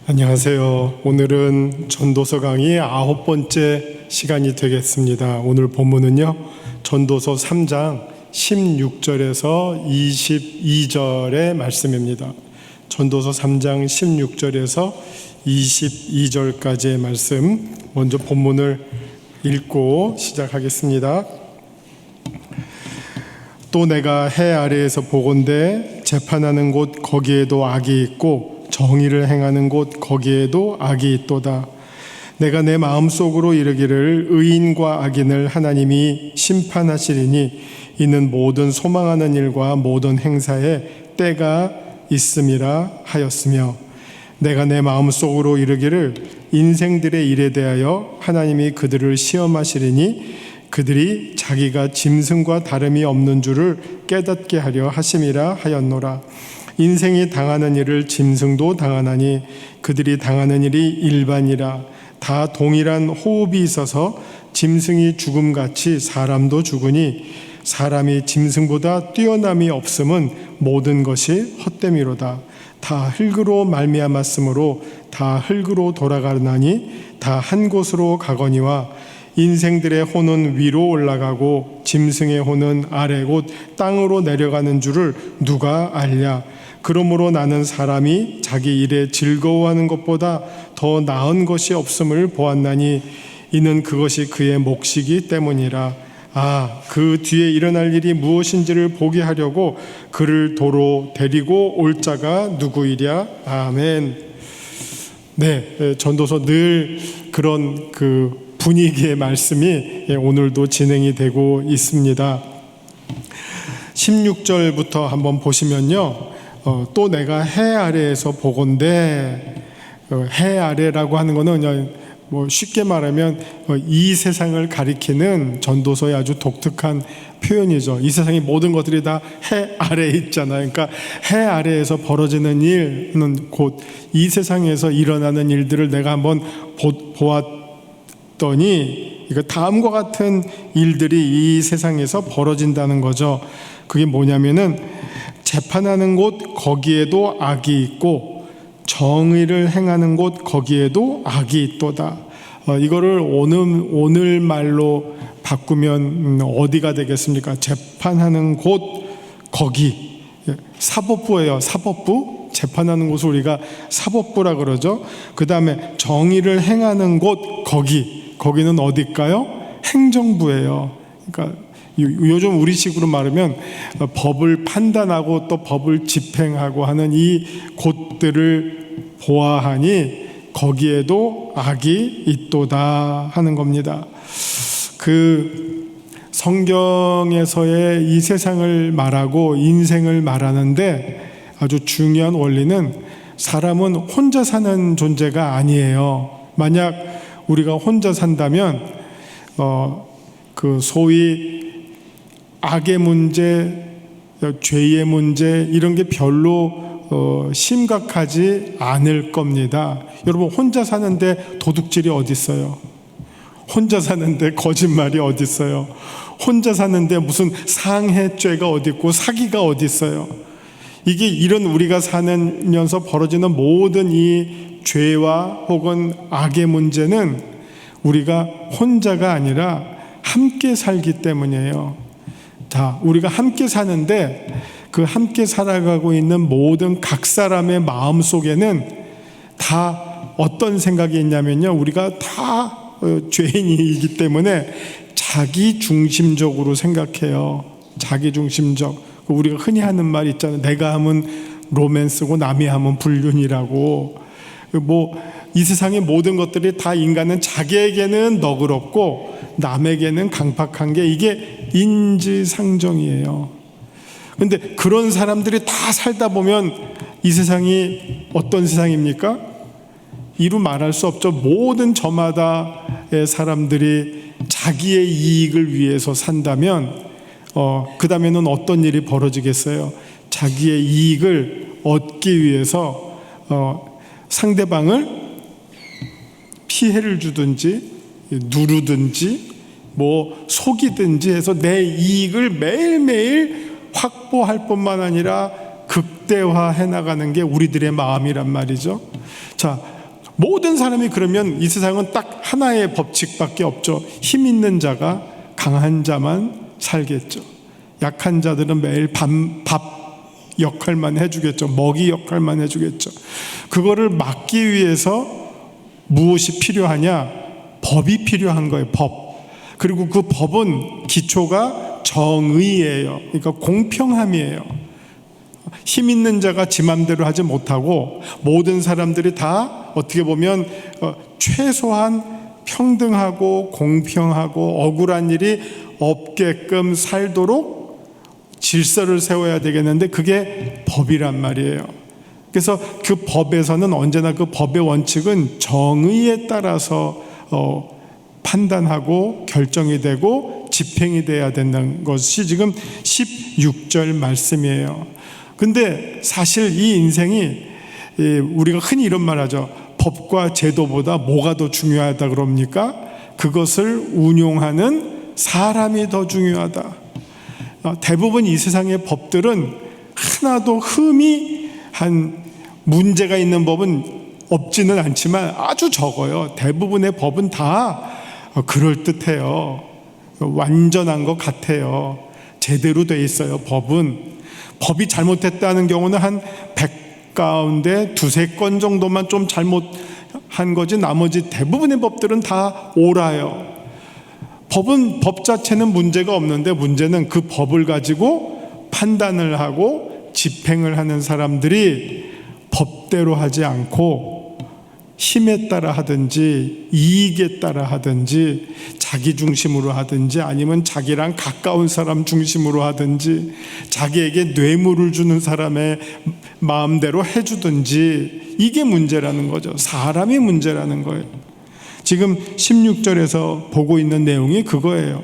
안녕하세요. 오늘은 전도서 강의 9번째 시간이 되겠습니다. 오늘 본문은요, 전도서 3장 16절에서 22절의 말씀입니다. 전도서 3장 16절에서 22절까지의 말씀, 먼저 본문을 읽고 시작하겠습니다. 또 내가 해 아래에서 보건대 재판하는 곳 거기에도 악이 있고 정의를 행하는 곳 거기에도 악이 있도다. 내가 내 마음속으로 이르기를 의인과 악인을 하나님이 심판하시리니 이는 모든 소망하는 일과 모든 행사에 때가 있음이라 하였으며, 내가 내 마음속으로 이르기를 인생들의 일에 대하여 하나님이 그들을 시험하시리니 그들이 자기가 짐승과 다름이 없는 줄을 깨닫게 하려 하심이라 하였노라. 인생이 당하는 일을 짐승도 당하나니 그들이 당하는 일이 일반이라. 다 동일한 호흡이 있어서 짐승이 죽음같이 사람도 죽으니 사람이 짐승보다 뛰어남이 없음은 모든 것이 헛됨이로다. 다 흙으로 말미암았으므로 다 흙으로 돌아가나니 다 한 곳으로 가거니와 인생들의 혼은 위로 올라가고 짐승의 혼은 아래 곧 땅으로 내려가는 줄을 누가 알랴. 그러므로 나는 사람이 자기 일에 즐거워하는 것보다 더 나은 것이 없음을 보았나니 이는 그것이 그의 몫이기 때문이라. 그 뒤에 일어날 일이 무엇인지를 보게 하려고 그를 도로 데리고 올 자가 누구이랴. 아멘. 네, 전도서 늘 그런 분위기의 말씀이 오늘도 진행이 되고 있습니다. 16절부터 한번 보시면요, 또 내가 해 아래에서 보건대, 해 아래라고 하는 거는 그냥 쉽게 말하면 이 세상을 가리키는 전도서의 아주 독특한 표현이죠. 이 세상의 모든 것들이 다 해 아래에 있잖아요. 그러니까 해 아래에서 벌어지는 일은 곧 이 세상에서 일어나는 일들을 내가 한번 보았더니 이거 다음과 같은 일들이 이 세상에서 벌어진다는 거죠. 그게 뭐냐면은 재판하는 곳 거기에도 악이 있고 정의를 행하는 곳 거기에도 악이 있도다. 이거를 오늘 말로 바꾸면 어디가 되겠습니까? 재판하는 곳 거기, 사법부예요. 사법부, 재판하는 곳을 우리가 사법부라 그러죠. 그 다음에 정의를 행하는 곳 거기는 어딜까요? 행정부예요. 그러니까 요즘 우리식으로 말하면 법을 판단하고 또 법을 집행하고 하는 이 곳들을 보아하니 거기에도 악이 있도다 하는 겁니다. 성경에서의 이 세상을 말하고 인생을 말하는 아주 중요한 원리는 사람은 혼자 사는 존재가 아니에요. 만약 우리가 혼자 산다면 소위 악의 문제, 죄의 문제 이런 게 별로 심각하지 않을 겁니다. 여러분, 혼자 사는데 도둑질이 어디 있어요? 혼자 사는데 거짓말이 어디 있어요? 혼자 사는데 무슨 상해죄가 어디 있고 사기가 어디 있어요? 이게 이런 우리가 살면서 벌어지는 모든 이 죄와 혹은 악의 문제는 우리가 혼자가 아니라 함께 살기 때문이에요. 자, 우리가 함께 사는데 그 함께 살아가고 있는 모든 각 사람의 마음 속에는 다 어떤 생각이 있냐면요, 우리가 다 죄인이기 때문에 자기 중심적으로 생각해요. 자기 중심적. 우리가 흔히 하는 말 있잖아요. 내가 하면 로맨스고 남이 하면 불륜이라고. 이 세상의 모든 것들이 다 인간은 자기에게는 너그럽고 남에게는 강팍한 게 이게 인지상정이에요. 그런데 그런 사람들이 다 살다 보면 이 세상이 어떤 세상입니까? 이루 말할 수 없죠. 모든 저마다의 사람들이 자기의 이익을 위해서 산다면 그 다음에는 어떤 일이 벌어지겠어요? 자기의 이익을 얻기 위해서 상대방을 피해를 주든지 누르든지 속이든지 해서 내 이익을 매일매일 확보할 뿐만 아니라 극대화해 나가는 게 우리들의 마음이란 말이죠. 자, 모든 사람이 그러면 이 세상은 딱 하나의 법칙밖에 없죠. 힘 있는 자가 강한 자만 살겠죠. 약한 자들은 매일 밥 역할만 해주겠죠. 먹이 역할만 해주겠죠. 그거를 막기 위해서 무엇이 필요하냐? 법이 필요한 거예요. 법. 그리고 그 법은 기초가 정의예요. 그러니까 공평함이에요. 힘 있는 자가 지 맘대로 하지 못하고 모든 사람들이 다 어떻게 보면 최소한 평등하고 공평하고 억울한 일이 없게끔 살도록 질서를 세워야 되겠는데 그게 법이란 말이에요. 그래서 그 법에서는 언제나 그 법의 원칙은 정의에 따라서 판단하고 결정이 되고 집행이 돼야 된다는 것이 지금 16절 말씀이에요. 근데 사실 이 인생이 우리가 흔히 이런 말 하죠. 법과 제도보다 뭐가 더 중요하다 그럽니까? 그것을 운용하는 사람이 더 중요하다. 대부분 이 세상의 법들은 하나도 흠이 한 문제가 있는 법은 없지는 않지만 아주 적어요. 대부분의 법은 다 그럴듯해요. 완전한 것 같아요. 제대로 돼 있어요. 법이 잘못됐다는 경우는 한 100 가운데 두세 건 정도만 좀 잘못한 거지 나머지 대부분의 법들은 다 옳아요. 법 자체는 문제가 없는데 문제는 그 법을 가지고 판단을 하고 집행을 하는 사람들이 법대로 하지 않고 힘에 따라 하든지 이익에 따라 하든지 자기 중심으로 하든지 아니면 자기랑 가까운 사람 중심으로 하든지 자기에게 뇌물을 주는 사람의 마음대로 해주든지 이게 문제라는 거죠. 사람이 문제라는 거예요. 지금 16절에서 보고 있는 내용이 그거예요.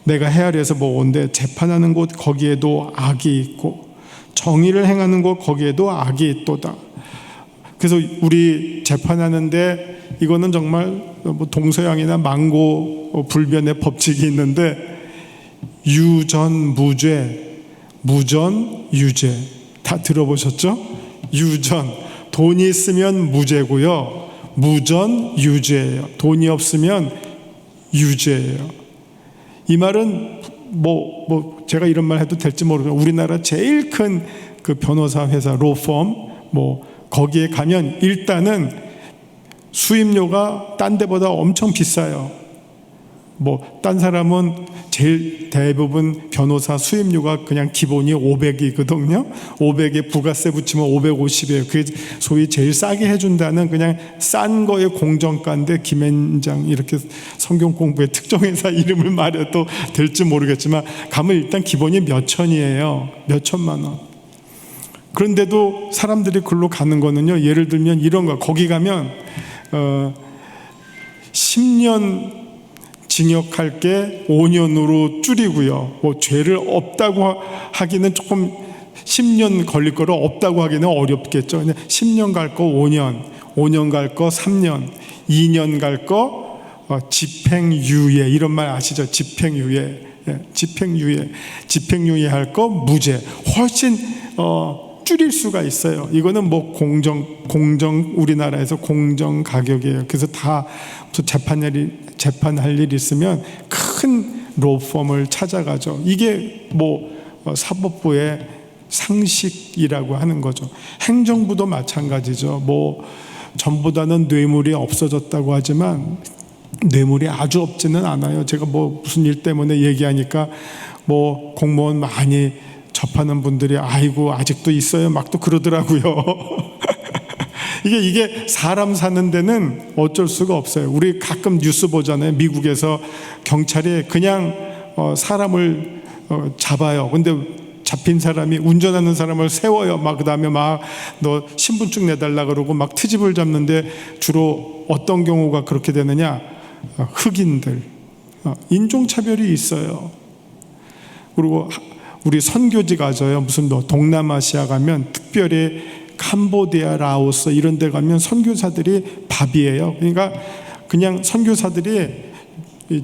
내가 해 아래에서 보건대 재판하는 곳 거기에도 악이 있고 정의를 행하는 곳 거기에도 악이 있도다. 그래서 우리 재판하는데 이거는 정말 동서양이나 만고 불변의 법칙이 있는데 유전 무죄, 무전 유죄 다 들어보셨죠? 유전 돈이 있으면 무죄고요. 무전 유죄예요. 돈이 없으면 유죄예요. 이 말은 제가 이런 말 해도 될지 모르겠어요. 우리나라 제일 큰 그 변호사 회사 로펌 거기에 가면 일단은 수임료가 딴 데보다 엄청 비싸요. 딴 사람은 제일 대부분 변호사 수임료가 그냥 기본이 500이거든요. 500에 부가세 붙이면 550이에요. 그게 소위 제일 싸게 해준다는 그냥 싼 거의 공정가인데 김앤장 이렇게 성경 공부의 특정 회사 이름을 말해도 될지 모르겠지만 가면 일단 기본이 몇 천이에요. 몇 천만 원. 그런데도 사람들이 글로 가는 거는요. 예를 들면 이런 거. 거기 가면 10년 징역할 게 5년으로 줄이고요. 죄를 없다고 하기는 조금 10년 걸릴 거를 없다고 하기는 어렵겠죠. 10년 갈 거 5년, 5년 갈 거 3년, 2년 갈 거 집행유예 이런 말 아시죠? 집행유예, 집행유예 할 거 무죄. 훨씬 줄일 수가 있어요. 이거는 공정 우리나라에서 공정 가격이에요. 그래서 다 재판할 일 있으면 큰 로펌을 찾아가죠. 이게 사법부의 상식이라고 하는 거죠. 행정부도 마찬가지죠. 전보다는 뇌물이 없어졌다고 하지만 뇌물이 아주 없지는 않아요. 제가 무슨 일 때문에 얘기하니까 공무원 많이 접하는 분들이 아이고 아직도 있어요 막 또 그러더라고요. 이게 사람 사는 데는 어쩔 수가 없어요. 우리 가끔 뉴스 보잖아요. 미국에서 경찰이 그냥 사람을 잡아요. 근데 잡힌 사람이 운전하는 사람을 세워요. 그다음에 너 신분증 내달라 그러고 트집을 잡는데 주로 어떤 경우가 그렇게 되느냐? 흑인들, 인종차별이 있어요. 그리고 우리 선교지 가져요. 무슨 동남아시아 가면 특별히 캄보디아, 라오스 이런 데 가면 선교사들이 밥이에요. 그러니까 그냥 선교사들이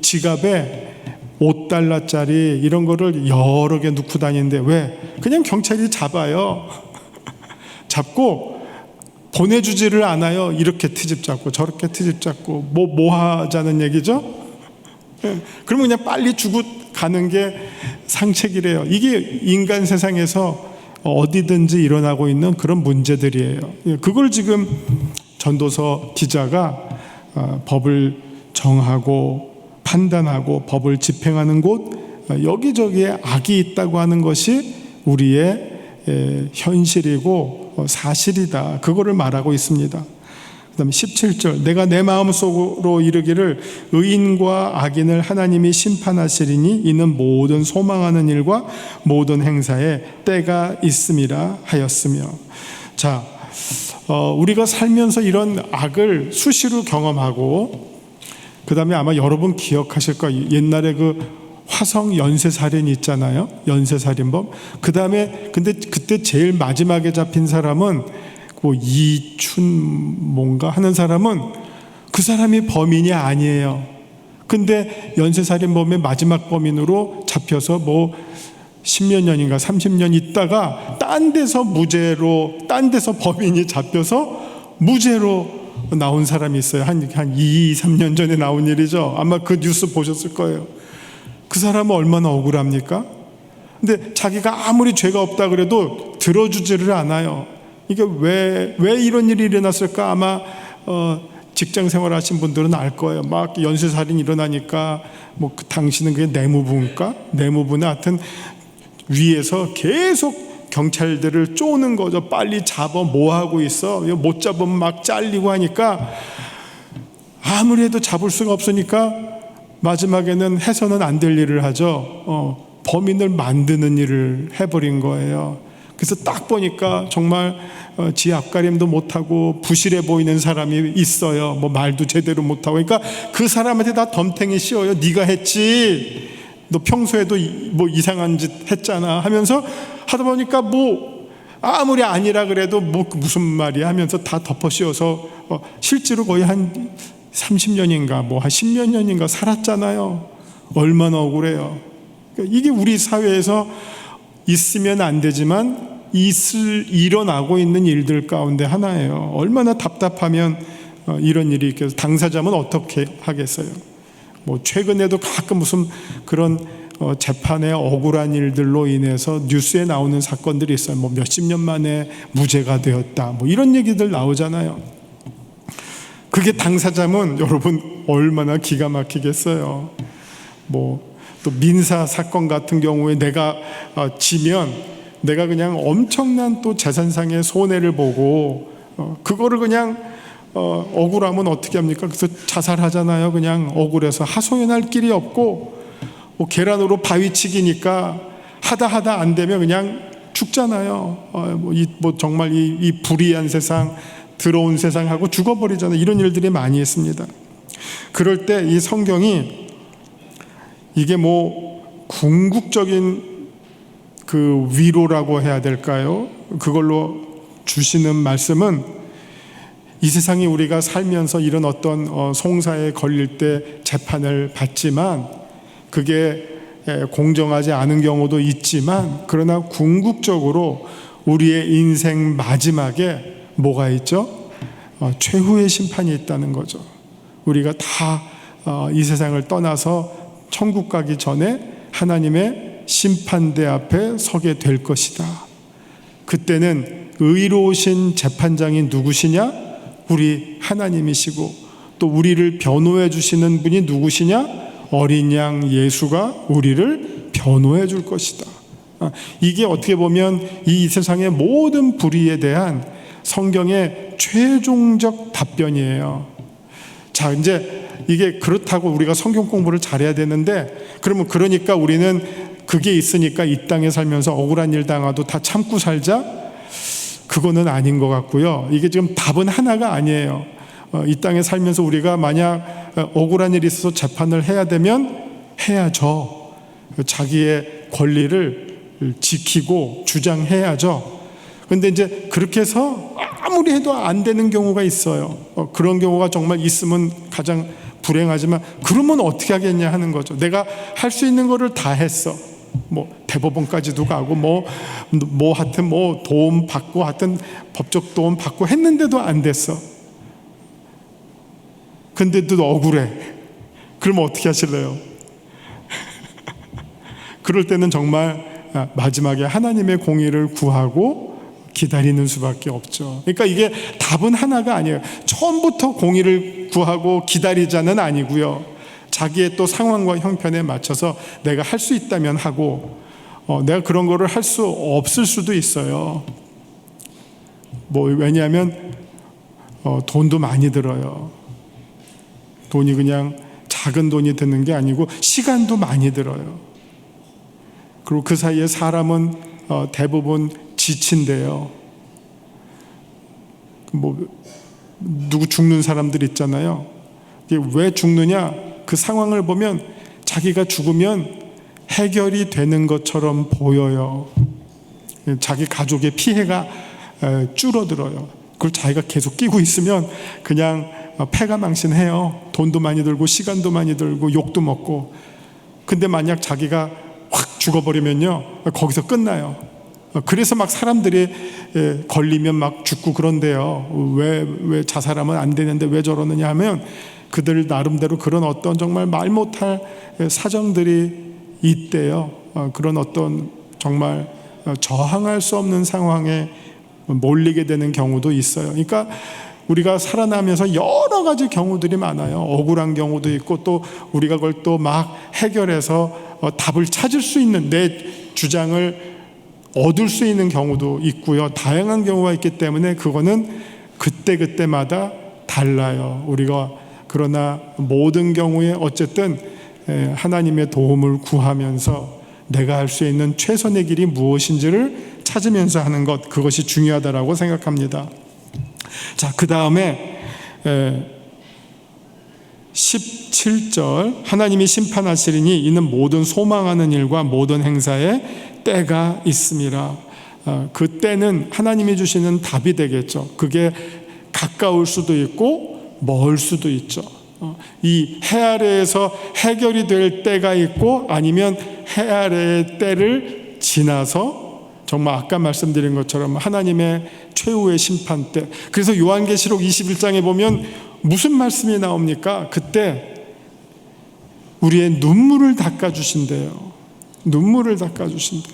지갑에 $5짜리 이런 거를 여러 개 넣고 다니는데 왜? 그냥 경찰이 잡아요. 잡고 보내주지를 않아요. 이렇게 트집 잡고 저렇게 트집 잡고 뭐 하자는 얘기죠? 그러면 그냥 빨리 주고 가는 게 상책이래요. 이게 인간 세상에서 어디든지 일어나고 있는 그런 문제들이에요. 그걸 지금 전도서 기자가 법을 정하고 판단하고 법을 집행하는 곳 여기저기에 악이 있다고 하는 것이 우리의 현실이고 사실이다. 그거를 말하고 있습니다. 그 다음에 17절 내가 내 마음속으로 이르기를 의인과 악인을 하나님이 심판하시리니 이는 모든 소망하는 일과 모든 행사에 때가 있음이라 하였으며. 자, 우리가 살면서 이런 악을 수시로 경험하고 그 다음에 아마 여러분 기억하실 거예요. 옛날에 그 화성 연쇄살인 있잖아요. 연쇄살인범. 그 다음에 근데 그때 제일 마지막에 잡힌 사람은 뭐 이춘 뭔가 하는 사람은 그 사람이 범인이 아니에요. 근데 연쇄살인범의 마지막 범인으로 잡혀서 뭐 10몇 년인가 30년 있다가 딴 데서 무죄로 딴 데서 범인이 잡혀서 무죄로 나온 사람이 있어요. 한 2, 3년 전에 나온 일이죠. 아마 그 뉴스 보셨을 거예요. 그 사람은 얼마나 억울합니까? 근데 자기가 아무리 죄가 없다 그래도 들어주지를 않아요. 이게 왜 이런 일이 일어났을까? 아마 직장 생활하신 분들은 알 거예요. 막 연쇄살인 일어나니까 뭐 당신은 그게 내무부인가? 내무부나 하여튼 위에서 계속 경찰들을 쪼는 거죠. 빨리 잡아. 뭐 하고 있어? 못 잡으면 막 잘리고 하니까 아무리 해도 잡을 수가 없으니까 마지막에는 해서는 안 될 일을 하죠. 범인을 만드는 일을 해버린 거예요. 그래서 딱 보니까 정말 지 앞가림도 못하고 부실해 보이는 사람이 있어요. 뭐 말도 제대로 못하고. 그러니까 그 사람한테 다 덤탱이 씌워요. 네가 했지. 너 평소에도 뭐 이상한 짓 했잖아 하면서 하다 보니까 뭐 아무리 아니라 그래도 뭐 무슨 말이야 하면서 다 덮어 씌워서 실제로 거의 한 30년인가 뭐 한 10몇 년인가 살았잖아요. 얼마나 억울해요. 그러니까 이게 우리 사회에서 있으면 안 되지만 일어나고 있는 일들 가운데 하나예요. 얼마나 답답하면 이런 일이 있겠어요. 당사자면 어떻게 하겠어요? 뭐 최근에도 가끔 무슨 그런 재판의 억울한 일들로 인해서 뉴스에 나오는 사건들이 있어요. 뭐 몇십 년 만에 무죄가 되었다. 뭐 이런 얘기들 나오잖아요. 그게 당사자면 여러분 얼마나 기가 막히겠어요. 뭐 또 민사 사건 같은 경우에 내가 지면 내가 그냥 엄청난 또 재산상의 손해를 보고 그거를 그냥 억울하면 어떻게 합니까? 그래서 자살하잖아요. 그냥 억울해서 하소연할 길이 없고 뭐 계란으로 바위치기니까 하다 안 되면 그냥 죽잖아요. 뭐 정말 이 불의한 세상, 더러운 세상하고 죽어버리잖아요. 이런 일들이 많이 있습니다. 그럴 때 이 성경이 이게 뭐 궁극적인 그 위로라고 해야 될까요? 그걸로 주시는 말씀은 이 세상에 우리가 살면서 이런 어떤 송사에 걸릴 때 재판을 받지만 그게 공정하지 않은 경우도 있지만 그러나 궁극적으로 우리의 인생 마지막에 뭐가 있죠? 최후의 심판이 있다는 거죠. 우리가 다 이 세상을 떠나서 천국 가기 전에 하나님의 심판대 앞에 서게 될 것이다. 그때는 의로우신 재판장이 누구시냐? 우리 하나님이시고 또 우리를 변호해 주시는 분이 누구시냐? 어린 양 예수가 우리를 변호해 줄 것이다. 이게 어떻게 보면 이 세상의 모든 불의에 대한 성경의 최종적 답변이에요. 자, 이제 이게 그렇다고 우리가 성경 공부를 잘해야 되는데 그러니까 우리는 그게 있으니까 이 땅에 살면서 억울한 일 당하도 다 참고 살자? 그거는 아닌 것 같고요. 이게 지금 답은 하나가 아니에요. 이 땅에 살면서 우리가 만약 억울한 일이 있어서 재판을 해야 되면 해야죠. 자기의 권리를 지키고 주장해야죠. 그런데 이제 그렇게 해서 아무리 해도 안 되는 경우가 있어요. 그런 경우가 정말 있으면 가장 불행하지만 그러면 어떻게 하겠냐 하는 거죠. 내가 할 수 있는 거를 다 했어. 뭐 대법원까지도 가고 뭐 하여튼 뭐 도움 받고 하여튼 법적 도움 받고 했는데도 안 됐어. 근데도 억울해. 그러면 어떻게 하실래요? 그럴 때는 정말 마지막에 하나님의 공의를 구하고 기다리는 수밖에 없죠. 그러니까 이게 답은 하나가 아니에요. 처음부터 공의를 구하고 기다리자는 아니고요. 자기의 또 상황과 형편에 맞춰서 내가 할 수 있다면 하고, 내가 그런 거를 할 수 없을 수도 있어요. 왜냐하면 돈도 많이 들어요. 돈이 그냥 작은 돈이 드는 게 아니고 시간도 많이 들어요. 그리고 그 사이에 사람은 대부분 지친대요. 누구 죽는 사람들 있잖아요. 이게 왜 죽느냐? 그 상황을 보면 자기가 죽으면 해결이 되는 것처럼 보여요. 자기 가족의 피해가 줄어들어요. 그걸 자기가 계속 끼고 있으면 그냥 패가망신해요. 돈도 많이 들고 시간도 많이 들고 욕도 먹고. 근데 만약 자기가 확 죽어버리면요, 거기서 끝나요. 그래서 막 사람들이 걸리면 막 죽고 그런데요. 왜 자살하면 안 되는데 왜 저러느냐 하면 그들 나름대로 그런 어떤 정말 말 못할 사정들이 있대요. 그런 어떤 정말 저항할 수 없는 상황에 몰리게 되는 경우도 있어요. 그러니까 우리가 살아나면서 여러 가지 경우들이 많아요. 억울한 경우도 있고 또 우리가 그걸 또 막 해결해서 답을 찾을 수 있는 내 주장을 얻을 수 있는 경우도 있고요. 다양한 경우가 있기 때문에 그거는 그때그때마다 달라요. 우리가 그러나 모든 경우에 어쨌든 하나님의 도움을 구하면서 내가 할 수 있는 최선의 길이 무엇인지를 찾으면서 하는 것, 그것이 중요하다라고 생각합니다. 자, 그 다음에 17절 하나님이 심판하시리니 이는 모든 소망하는 일과 모든 행사에 때가 있음이라. 그 때는 하나님이 주시는 답이 되겠죠. 그게 가까울 수도 있고 멀 수도 있죠. 이 해 아래에서 해결이 될 때가 있고 아니면 해 아래의 때를 지나서 정말 아까 말씀드린 것처럼 하나님의 최후의 심판 때. 그래서 요한계시록 21장에 보면 무슨 말씀이 나옵니까? 그때 우리의 눈물을 닦아주신대요. 눈물을 닦아주신다.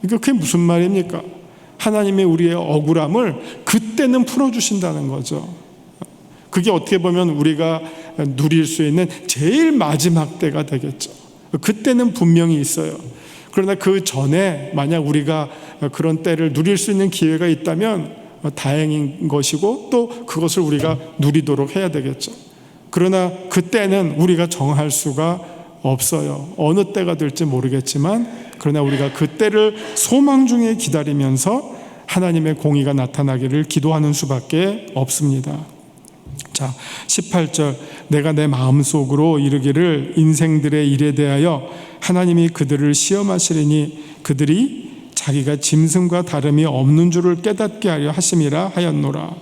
그러니까 그게 무슨 말입니까? 하나님의 우리의 억울함을 그때는 풀어주신다는 거죠. 그게 어떻게 보면 우리가 누릴 수 있는 제일 마지막 때가 되겠죠. 그때는 분명히 있어요. 그러나 그 전에 만약 우리가 그런 때를 누릴 수 있는 기회가 있다면 다행인 것이고 또 그것을 우리가 누리도록 해야 되겠죠. 그러나 그때는 우리가 정할 수가 없어요. 어느 때가 될지 모르겠지만 그러나 우리가 그 때를 소망 중에 기다리면서 하나님의 공의가 나타나기를 기도하는 수밖에 없습니다. 자, 18절 내가 내 마음속으로 이르기를 인생들의 일에 대하여 하나님이 그들을 시험하시리니 그들이 자기가 짐승과 다름이 없는 줄을 깨닫게 하려 하심이라 하였노라.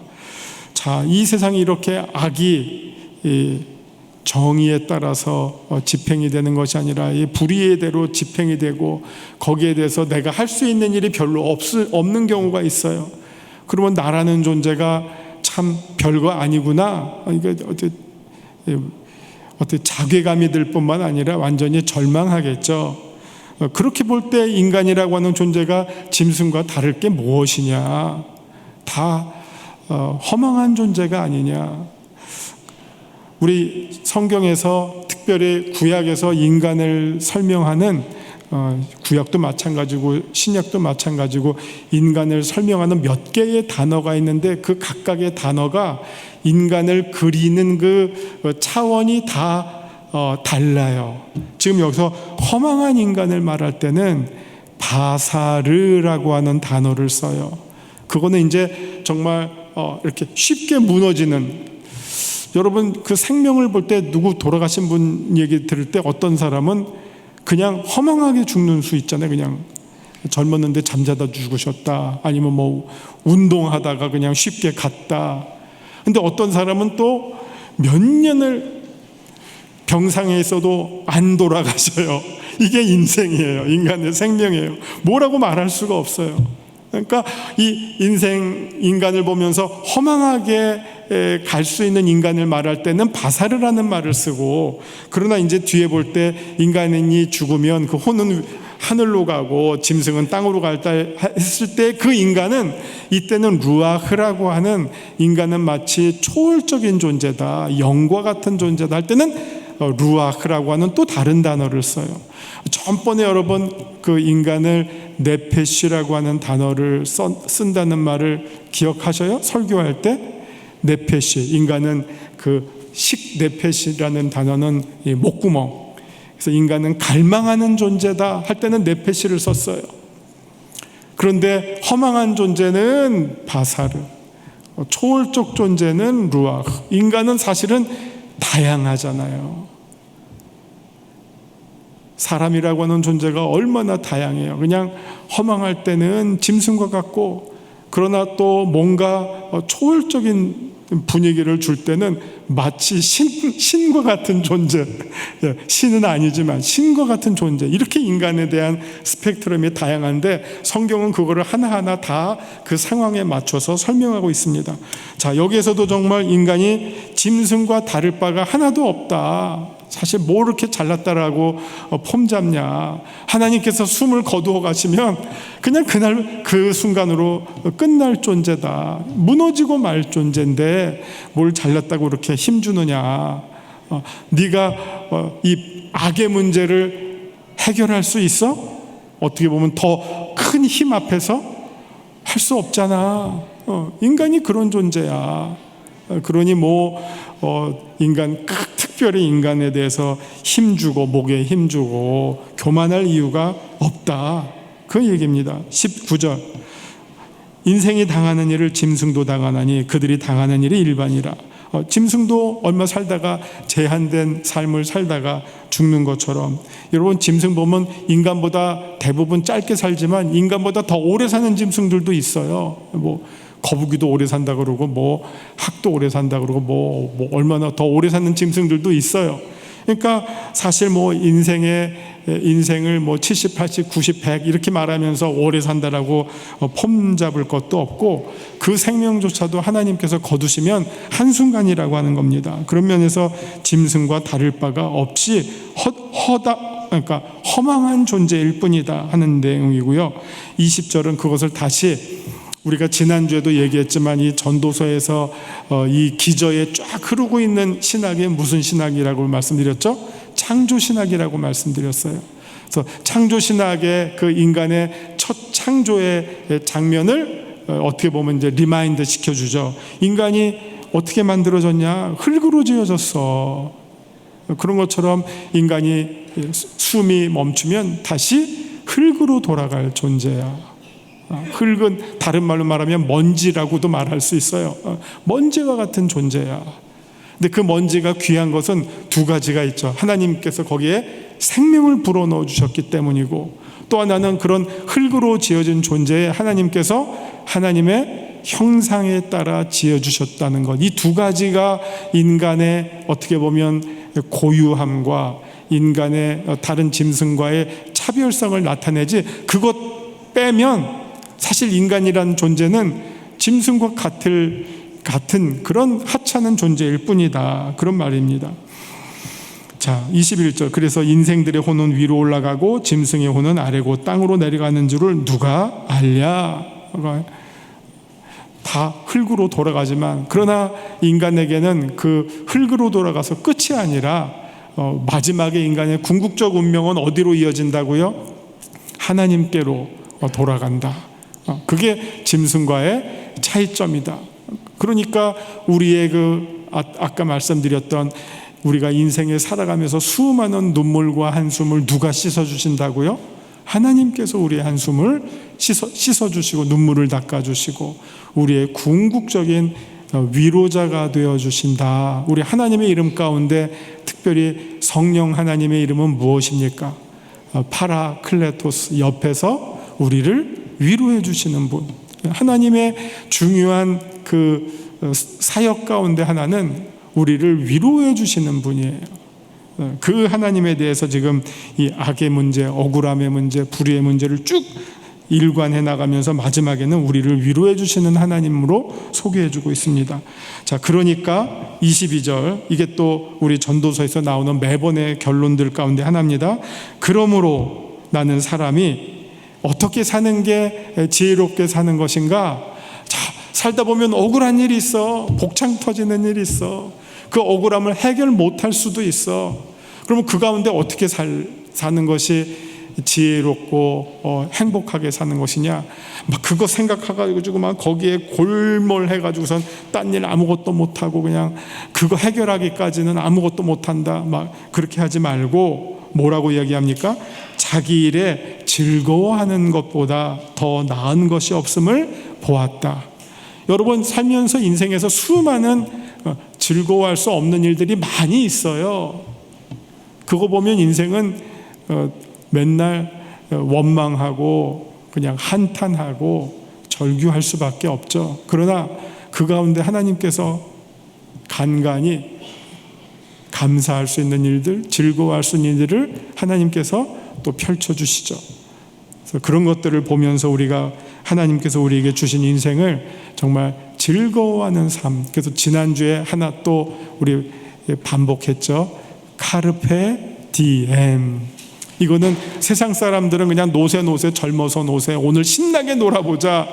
자, 이 세상이 이렇게 악이 정의에 따라서 집행이 되는 것이 아니라 이 불의의 대로 집행이 되고 거기에 대해서 내가 할 수 있는 일이 별로 없는 경우가 있어요. 그러면 나라는 존재가 참 별거 아니구나. 이게 어떻게 자괴감이 들 뿐만 아니라 완전히 절망하겠죠. 그렇게 볼 때 인간이라고 하는 존재가 짐승과 다를 게 무엇이냐? 다 허망한 존재가 아니냐? 우리 성경에서 특별히 구약에서 인간을 설명하는 구약도 마찬가지고 신약도 마찬가지고 인간을 설명하는 몇 개의 단어가 있는데 그 각각의 단어가 인간을 그리는 그 차원이 다 달라요. 지금 여기서 허망한 인간을 말할 때는 바사르라고 하는 단어를 써요. 그거는 이제 정말 이렇게 쉽게 무너지는, 여러분 그 생명을 볼 때 누구 돌아가신 분 얘기 들을 때 어떤 사람은 그냥 허망하게 죽는 수 있잖아요. 그냥 젊었는데 잠자다 죽으셨다. 아니면 뭐 운동하다가 그냥 쉽게 갔다. 근데 어떤 사람은 또 몇 년을 병상에 있어도 안 돌아가셔요. 이게 인생이에요. 인간의 생명이에요. 뭐라고 말할 수가 없어요. 그러니까 이 인간을 보면서 허망하게 갈 수 있는 인간을 말할 때는 바사르라는 말을 쓰고, 그러나 이제 뒤에 볼 때 인간이 죽으면 그 혼은 하늘로 가고 짐승은 땅으로 갈다 했을 때 그 인간은 이때는 루아흐라고 하는, 인간은 마치 초월적인 존재다, 영과 같은 존재다 할 때는 루아흐라고 하는 또 다른 단어를 써요. 전번에 여러분 그 인간을 네페시라고 하는 단어를 쓴다는 말을 기억하셔요? 설교할 때 네페시, 인간은 그 네페시라는 단어는 목구멍, 그래서 인간은 갈망하는 존재다 할 때는 네페시를 썼어요. 그런데 허망한 존재는 바사르, 초월적 존재는 루아흐. 인간은 사실은 다양하잖아요. 사람이라고 하는 존재가 얼마나 다양해요. 그냥 허망할 때는 짐승과 같고, 그러나 또 뭔가 초월적인 분위기를 줄 때는 마치 신과 같은 존재, 신은 아니지만 신과 같은 존재, 이렇게 인간에 대한 스펙트럼이 다양한데 성경은 그거를 하나하나 다 그 상황에 맞춰서 설명하고 있습니다. 자, 여기에서도 정말 인간이 짐승과 다를 바가 하나도 없다. 사실 뭐 이렇게 잘났다라고 폼 잡냐. 하나님께서 숨을 거두어 가시면 그냥 그날 그 순간으로 끝날 존재다. 무너지고 말 존재인데 뭘 잘났다고 그렇게 힘주느냐. 네가 이 악의 문제를 해결할 수 있어? 어떻게 보면 더 큰 힘 앞에서 할 수 없잖아. 인간이 그런 존재야. 그러니 인간, 특별히 인간에 대해서 힘주고 목에 힘주고 교만할 이유가 없다, 그 얘기입니다. 19절, 인생이 당하는 일을 짐승도 당하나니 그들이 당하는 일이 일반이라. 짐승도 얼마 살다가 제한된 삶을 살다가 죽는 것처럼, 여러분 짐승 보면 인간보다 대부분 짧게 살지만 인간보다 더 오래 사는 짐승들도 있어요. 거북이도 오래 산다 그러고 학도 오래 산다 그러고 얼마나 더 오래 사는 짐승들도 있어요. 그러니까 사실 인생을 70, 80, 90, 100 이렇게 말하면서 오래 산다라고 폼 잡을 것도 없고, 그 생명조차도 하나님께서 거두시면 한순간이라고 하는 겁니다. 그런 면에서 짐승과 다를 바가 없이 그러니까 허망한 존재일 뿐이다 하는 내용이고요. 20절은 그것을 다시, 우리가 지난주에도 얘기했지만 이 전도서에서 이 기저에 쫙 흐르고 있는 신학이 무슨 신학이라고 말씀드렸죠? 창조신학이라고 말씀드렸어요. 그래서 창조신학의 그 인간의 첫 창조의 장면을 어떻게 보면 이제 리마인드 시켜주죠. 인간이 어떻게 만들어졌냐? 흙으로 지어졌어. 그런 것처럼 인간이 숨이 멈추면 다시 흙으로 돌아갈 존재야. 흙은 다른 말로 말하면 먼지라고도 말할 수 있어요. 먼지와 같은 존재야. 근데 그 먼지가 귀한 것은 두 가지가 있죠. 하나님께서 거기에 생명을 불어넣어 주셨기 때문이고, 또 하나는 그런 흙으로 지어진 존재에 하나님께서 하나님의 형상에 따라 지어주셨다는 것. 이 두 가지가 인간의 어떻게 보면 고유함과 인간의 다른 짐승과의 차별성을 나타내지, 그것 빼면 사실 인간이라는 존재는 짐승과 같은 그런 하찮은 존재일 뿐이다, 그런 말입니다. 자, 21절, 그래서 인생들의 혼은 위로 올라가고 짐승의 혼은 아래고 땅으로 내려가는 줄을 누가 알랴. 다 흙으로 돌아가지만, 그러나 인간에게는 그 흙으로 돌아가서 끝이 아니라 마지막에 인간의 궁극적 운명은 어디로 이어진다고요? 하나님께로 돌아간다. 그게 짐승과의 차이점이다. 그러니까 우리의 아까 말씀드렸던, 우리가 인생에 살아가면서 수많은 눈물과 한숨을 누가 씻어주신다고요? 하나님께서 우리의 한숨을 씻어주시고 눈물을 닦아주시고 우리의 궁극적인 위로자가 되어주신다. 우리 하나님의 이름 가운데 특별히 성령 하나님의 이름은 무엇입니까? 파라클레토스, 옆에서 우리를 위로해 주시는 분. 하나님의 중요한 그 사역 가운데 하나는 우리를 위로해 주시는 분이에요. 그 하나님에 대해서 지금 이 악의 문제, 억울함의 문제, 불의의 문제를 쭉 일관해 나가면서 마지막에는 우리를 위로해 주시는 하나님으로 소개해 주고 있습니다. 자, 그러니까 22절, 이게 또 우리 전도서에서 나오는 매번의 결론들 가운데 하나입니다. 그러므로 나는 사람이 어떻게 사는 게 지혜롭게 사는 것인가? 자, 살다 보면 억울한 일이 있어. 복창 터지는 일이 있어. 그 억울함을 해결 못할 수도 있어. 그러면 그 가운데 어떻게 사는 것이 지혜롭고 행복하게 사는 것이냐? 막 그거 생각해가지고 막 거기에 골몰해가지고선 딴 일 아무것도 못하고 그냥 그거 해결하기까지는 아무것도 못한다. 막 그렇게 하지 말고 뭐라고 이야기합니까? 자기 일에 즐거워하는 것보다 더 나은 것이 없음을 보았다. 여러분, 살면서 인생에서 수많은 즐거워할 수 없는 일들이 많이 있어요. 그거 보면 인생은 맨날 원망하고 그냥 한탄하고 절규할 수밖에 없죠. 그러나 그 가운데 하나님께서 간간히 감사할 수 있는 일들, 즐거워할 수 있는 일들을 하나님께서 또 펼쳐주시죠. 그래서 그런 것들을 보면서 우리가 하나님께서 우리에게 주신 인생을 정말 즐거워하는 삶. 그래서 지난주에 하나 또 우리 반복했죠. 카르페 디엠. 이거는 세상 사람들은 그냥 노세 젊어서 노세, 오늘 신나게 놀아보자,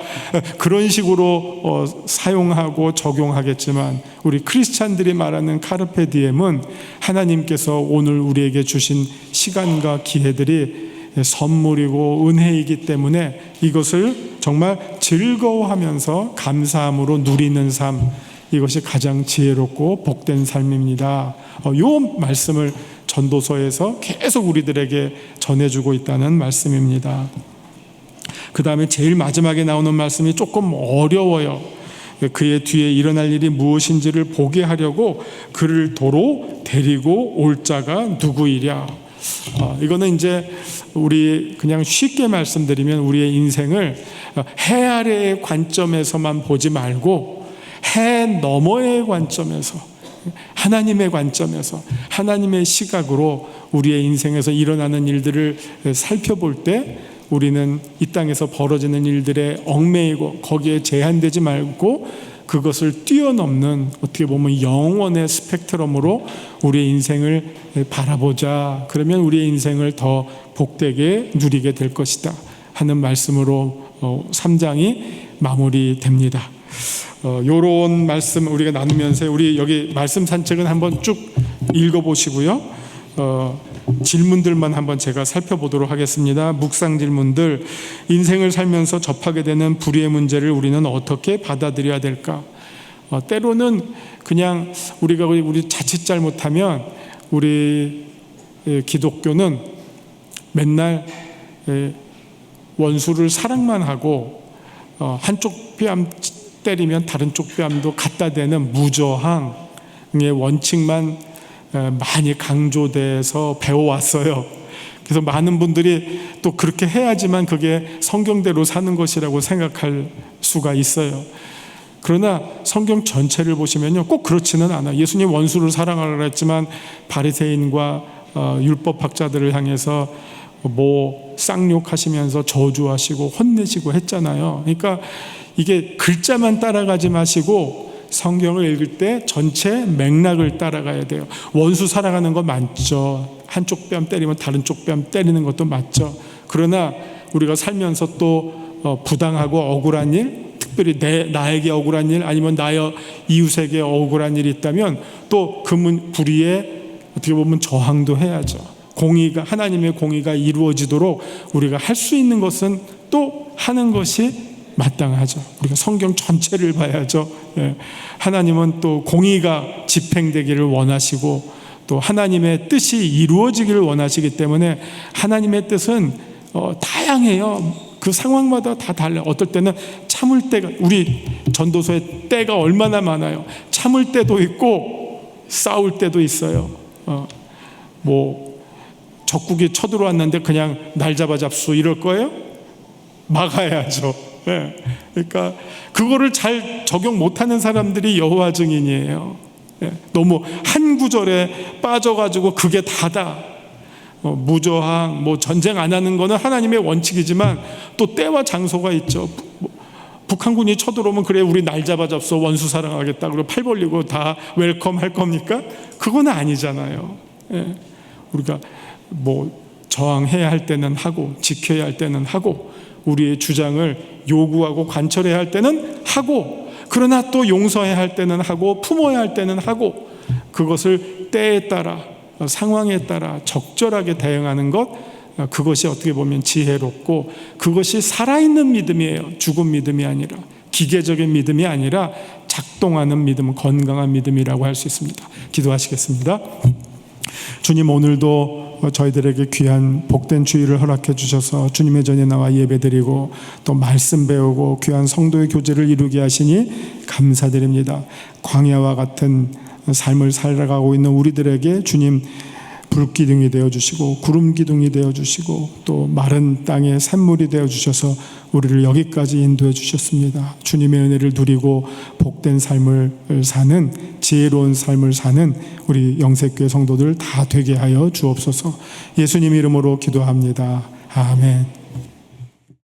그런 식으로 사용하고 적용하겠지만 우리 크리스찬들이 말하는 카르페 디엠은 하나님께서 오늘 우리에게 주신 시간과 기회들이 선물이고 은혜이기 때문에 이것을 정말 즐거워하면서 감사함으로 누리는 삶, 이것이 가장 지혜롭고 복된 삶입니다. 이 말씀을 전도서에서 계속 우리들에게 전해주고 있다는 말씀입니다. 그 다음에 제일 마지막에 나오는 말씀이 조금 어려워요. 그의 뒤에 일어날 일이 무엇인지를 보게 하려고 그를 도로 데리고 올 자가 누구이랴. 이거는 이제 우리 그냥 쉽게 말씀드리면 우리의 인생을 해 아래의 관점에서만 보지 말고 해 너머의 관점에서, 하나님의 관점에서, 하나님의 시각으로 우리의 인생에서 일어나는 일들을 살펴볼 때 우리는 이 땅에서 벌어지는 일들에 얽매이고 거기에 제한되지 말고 그것을 뛰어넘는, 어떻게 보면 영원의 스펙트럼으로 우리의 인생을 바라보자. 그러면 우리의 인생을 더 복되게 누리게 될 것이다 하는 말씀으로 3장이 마무리됩니다. 요런 말씀 우리가 나누면서 우리 여기 말씀 산책은 한번 쭉 읽어보시고요. 질문들만 한번 제가 살펴보도록 하겠습니다. 묵상 질문들. 인생을 살면서 접하게 되는 불의의 문제를 우리는 어떻게 받아들여야 될까? 때로는 그냥 우리 자칫 잘못하면 우리 기독교는 맨날 원수를 사랑만 하고 한쪽 뺨 때리면 다른 쪽 뺨도 갖다 대는 무저항의 원칙만 많이 강조돼서 배워왔어요. 그래서 많은 분들이 또 그렇게 해야지만 그게 성경대로 사는 것이라고 생각할 수가 있어요. 그러나 성경 전체를 보시면요, 꼭 그렇지는 않아요. 예수님 원수를 사랑하라고 했지만 바리새인과 율법학자들을 향해서 쌍욕하시면서 저주하시고 혼내시고 했잖아요. 그러니까 이게 글자만 따라가지 마시고 성경을 읽을 때 전체 맥락을 따라가야 돼요. 원수 사랑하는 거 맞죠. 한쪽 뺨 때리면 다른 쪽 뺨 때리는 것도 맞죠. 그러나 우리가 살면서 또 부당하고 억울한 일, 특별히 나에게 억울한 일, 아니면 나의 이웃에게 억울한 일이 있다면 또 그 불의에 어떻게 보면 저항도 해야죠. 하나님의 공의가 이루어지도록 우리가 할 수 있는 것은 또 하는 것이 마땅하죠. 우리가 성경 전체를 봐야죠. 하나님은 또 공의가 집행되기를 원하시고 또 하나님의 뜻이 이루어지기를 원하시기 때문에 하나님의 뜻은 다양해요. 그 상황마다 다 달라요. 어떨 때는 참을 때가, 우리 전도서에 때가 얼마나 많아요. 참을 때도 있고 싸울 때도 있어요. 적국이 쳐들어왔는데 그냥 날 잡아 잡수 이럴 거예요? 막아야죠. 그러니까 그거를 잘 적용 못하는 사람들이 여호와 증인이에요. 너무 한 구절에 빠져가지고 그게 다다. 무저항, 전쟁 안 하는 거는 하나님의 원칙이지만 또 때와 장소가 있죠. 북한군이 쳐들어오면 그래 우리 날 잡아잡소 원수 사랑하겠다 그리고 팔 벌리고 다 웰컴 할 겁니까? 그건 아니잖아요. 우리가 저항해야 할 때는 하고 지켜야 할 때는 하고 우리의 주장을 요구하고 관철해야 할 때는 하고 그러나 또 용서해야 할 때는 하고 품어야 할 때는 하고 그것을 때에 따라 상황에 따라 적절하게 대응하는 것, 그것이 어떻게 보면 지혜롭고 그것이 살아있는 믿음이에요. 죽은 믿음이 아니라 기계적인 믿음이 아니라 작동하는 믿음, 건강한 믿음이라고 할 수 있습니다. 기도하시겠습니다. 주님, 오늘도 저희들에게 귀한 복된 주일을 허락해 주셔서 주님의 전에 나와 예배드리고 또 말씀 배우고 귀한 성도의 교제를 이루게 하시니 감사드립니다. 광야와 같은 삶을 살아가고 있는 우리들에게 주님 불기둥이 되어주시고 구름기둥이 되어주시고 또 마른 땅의 샘물이 되어주셔서 우리를 여기까지 인도해 주셨습니다. 주님의 은혜를 누리고 복된 삶을 사는 지혜로운 삶을 사는 우리 영색교회 성도들 다 되게 하여 주옵소서. 예수님 이름으로 기도합니다. 아멘.